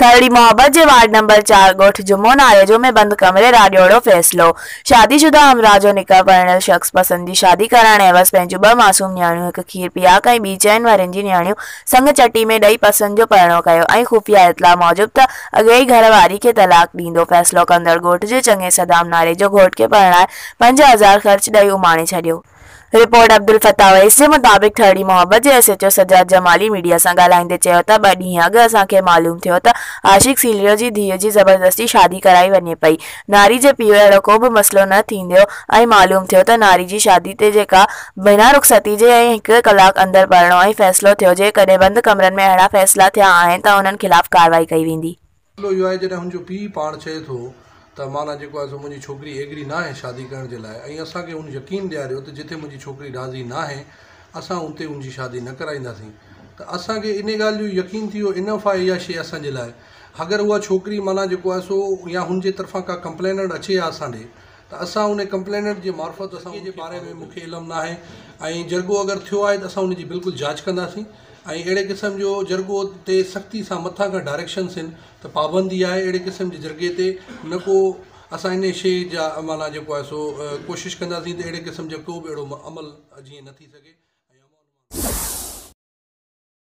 थरड़ी मोहब्बत जे ward number 4 गोठ जुम्मो नारेजो में बंद कमरे राडियोड़ो फैसलो। शादीशुदा हमराह जो निकाह पढ़ियल शख्स पसंदी शादी करण एवज़ पंहिंजूं 2 मासूम न्याणियूं हिक खीर पियाक ऐं ॿी 4 वरनि जी न्याणियूं संग चटी में ॾेई पसंद जो परिणो कयो ऐं खुफ़िया इतला मौजूब त अॻे ई घरवारी खे तलाक ॾींदो। फैसलो कंदड़ ॻोठ जे चङे सदाम नारेजो घोट खे परिणाए 5000 ख़र्च ॾेई उमाणे छॾियो। रिपोर्ट अब्दुल फत्ताह वैस जे मुताबिक़ थरड़ी मोहब्बत जे एसएचओ सजाद जमाली मीडिया सां ॻाल्हाईंदे चयो त 2 ॾींहं अॻु असांखे मालूम थियो त आशिक सीलियो जी धीअ जी ज़बरदस्ती शादी कराई वञे पई। नारी जे पीउ अहिड़ो को बि मसइलो न थींदो ऐं मालूम थियो त नारी जी शादी ते जेका बिना रुख़सती जे ऐं 1 कलाक अंदरि परिणो ऐं फैसलो थियो जेकॾहिं बंदि कमरनि में अहिड़ा फैसला थिया आहिनि त उन्हनि खिलाफ़ कार्रवाई कई वेंदी। इहो आहे जॾहिं हुनजो पीउ पाण चए थो त माना जेको आहे सो मुंहिंजी छोकिरी एग्री न आहे शादी करण जे लाइ ऐं असांखे हुन यकीन ॾियारियो त जिथे मुंहिंजी छोकिरी राज़ी न आहे असां उते हुनजी शादी न कराईंदासीं त असांखे इन ॻाल्हि जो यकीन थी वियो इनफ आहे इहा शइ असांजे लाइ। अगरि उहा छोकिरी माना जेको आहे सो या हुनजे तरफ़ां का कंप्लेनेंट अचे हा असां ॾे त असां उन कंप्लेनेंट जे मार्फत असां जे बारे में मूंखे इल्मु न आहे ऐं जरगो अगरि थियो आहे त असां उनजी बिल्कुलु जांच कंदासीं ऐं अहिड़े क़िस्म जो जरगो ते सख़्ती सां मथां खां डायरेक्शन्स आहिनि त पाबंदी आहे अहिड़े क़िस्म जे जरगे ते न को असां इन शइ जा माना जेको आहे सो कोशिशि कंदासीं त अहिड़े क़िस्म जो को बि अहिड़ो अमल जीअं न थी सघे।